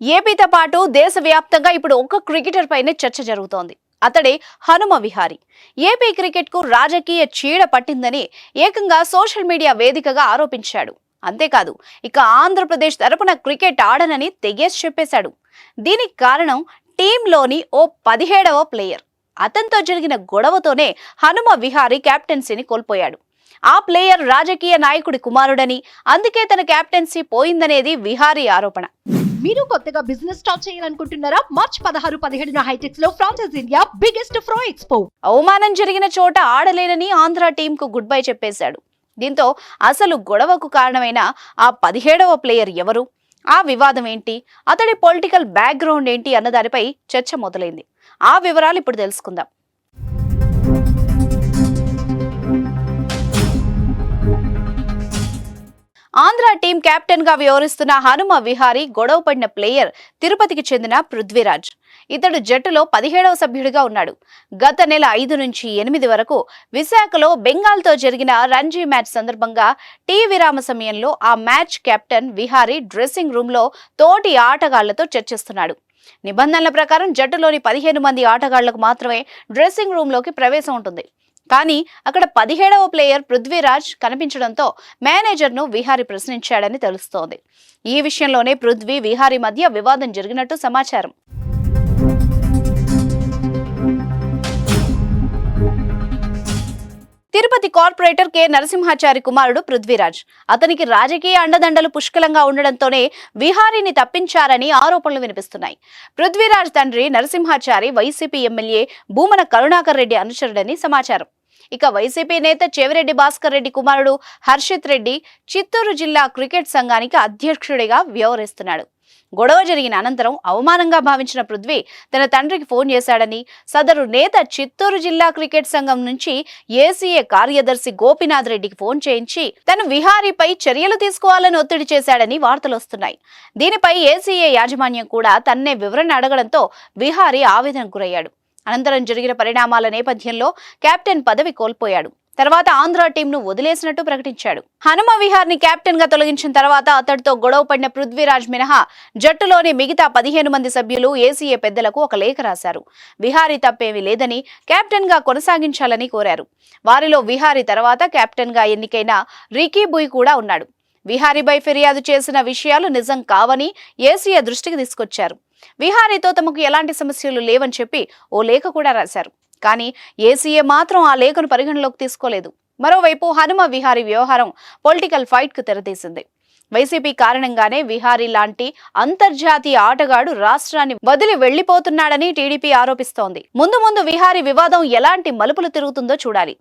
ఏపీతో పాటు దేశవ్యాప్తంగా ఇప్పుడు ఒక క్రికెటర్ పైనే చర్చ జరుగుతోంది. అతడే హనుమ విహారీ. ఏపీ క్రికెట్ కు రాజకీయ చీడ పట్టిందని ఏకంగా సోషల్ మీడియా వేదికగా ఆరోపించాడు. అంతేకాదు, ఇక ఆంధ్రప్రదేశ్ తరపున క్రికెట్ ఆడనని తెగేసి చెప్పేశాడు. దీనికి కారణం టీంలోని ఓ 17వ ప్లేయర్. అతనితో జరిగిన గొడవతోనే హనుమ విహారీ కెప్టెన్సీని కోల్పోయాడు. ఆ ప్లేయర్ రాజకీయ నాయకుడి కుమారుడని, అందుకే తన కెప్టెన్సీ పోయిందనేది విహారీ ఆరోపణ. మీరు కొత్తగా బిజినెస్ స్టార్ట్ చేయాలనుకుంటున్నారా? మార్చ్ 16-17 హైటెక్స్ లో ఫ్రాన్సెస్ ఇండియా బిగ్గెస్ట్ ఫ్రో ఎక్స్పో. అవమానం జరిగిన చోట ఆడలేనని ఆంధ్ర టీం కు గుడ్ బై చెప్పేశాడు. దీంతో అసలు గొడవకు కారణమైన ఆ 17వ ప్లేయర్ ఎవరు, ఆ వివాదం ఏంటి, అతడి పొలిటికల్ బ్యాక్గ్రౌండ్ ఏంటి అన్న దానిపై చర్చ మొదలైంది. ఆ వివరాలు ఇప్పుడు తెలుసుకుందాం. ఆంధ్ర టీం కెప్టెన్ గా వ్యవహరిస్తున్న హనుమ విహారీ గొడవ పడిన ప్లేయర్ తిరుపతికి చెందిన పృథ్వీరాజ్. ఇతడు జట్టులో 17వ సభ్యుడిగా ఉన్నాడు. గత నెల 5 నుంచి 8 వరకు విశాఖలో బెంగాల్తో జరిగిన రంజీ మ్యాచ్ సందర్భంగా టీ విరామ సమయంలో ఆ match captain Vihari dressing room లో తోటి ఆటగాళ్లతో చర్చిస్తున్నాడు. నిబంధనల ప్రకారం జట్టులోని 15 మంది ఆటగాళ్లకు మాత్రమే డ్రెస్సింగ్ రూమ్ లోకి ప్రవేశం ఉంటుంది. కానీ అక్కడ 17వ ప్లేయర్ పృథ్వీరాజ్ కనిపించడంతో మేనేజర్ను విహారీ ప్రశ్నించాడని తెలుస్తోంది. ఈ విషయంలోనే పృథ్వీ, విహారీ మధ్య వివాదం జరిగినట్టు సమాచారం. తిరుపతి కార్పొరేటర్ కె నరసింహాచారి కుమారుడు పృథ్వీరాజ్. అతనికి రాజకీయ అండదండలు పుష్కలంగా ఉండడంతోనే విహారీని తప్పించారని ఆరోపణలు వినిపిస్తున్నాయి. పృథ్వీరాజ్ తండ్రి నరసింహాచారి వైసీపీ ఎమ్మెల్యే భూమన కరుణాకర్ రెడ్డి అనుచరుడని సమాచారం. ఇక వైసీపీ నేత చెవిరెడ్డి భాస్కర్ రెడ్డి కుమారుడు హర్షిత్ రెడ్డి చిత్తూరు జిల్లా క్రికెట్ సంఘానికి అధ్యక్షుడిగా వ్యవహరిస్తున్నాడు. గొడవ జరిగిన అనంతరం అవమానంగా భావించిన పృథ్వీ తన తండ్రికి ఫోన్ చేశాడని, సదరు నేత చిత్తూరు జిల్లా క్రికెట్ సంఘం నుంచి ఏసీఏ కార్యదర్శి గోపీనాథ్ రెడ్డికి ఫోన్ చేయించి తను విహారీపై చర్యలు తీసుకోవాలని ఒత్తిడి చేశాడని వార్తలు వస్తున్నాయి. దీనిపై ఏసీఏ యాజమాన్యం కూడా తన్నే వివరణ అడగడంతో విహారీ ఆవేదనకు గురయ్యాడు. అనంతరం జరిగిన పరిణామాల నేపథ్యంలో కెప్టెన్ పదవి కోల్పోయాడు. తర్వాత ఆంధ్ర టీంను వదిలేసినట్టు ప్రకటించాడు. హనుమ విహార్ని కెప్టెన్ గా తొలగించిన తర్వాత అతడితో గొడవ పడిన పృథ్వీరాజ్ మినహా జట్టులోని మిగతా 15 మంది సభ్యులు ఏసీఏ పెద్దలకు ఒక లేఖ రాశారు. విహారీ తప్పేమీ లేదని, కెప్టెన్ గా కొనసాగించాలని కోరారు. వారిలో విహారీ తర్వాత కెప్టెన్ గా ఎన్నికైన రికీ బుయ్ కూడా ఉన్నాడు. విహారీపై ఫిర్యాదు చేసిన విషయాలు నిజం కావని ఏసీఏ దృష్టికి తీసుకొచ్చారు. విహారీతో తమకు ఎలాంటి సమస్యలు లేవని చెప్పి ఓ లేఖ కూడా రాశారు. కానీ ఏసీఏ మాత్రం ఆ లేఖను పరిగణలోకి తీసుకోలేదు. మరోవైపు హనుమ విహారీ వ్యవహారం పొలిటికల్ ఫైట్ కు తెరతీసింది. వైసీపీ కారణంగానే విహారీ లాంటి అంతర్జాతీయ ఆటగాడు రాష్ట్రాన్ని వదిలి వెళ్లిపోతున్నాడని టీడీపీ ఆరోపిస్తోంది. ముందు విహారీ వివాదం ఎలాంటి మలుపులు తిరుగుతుందో చూడాలి.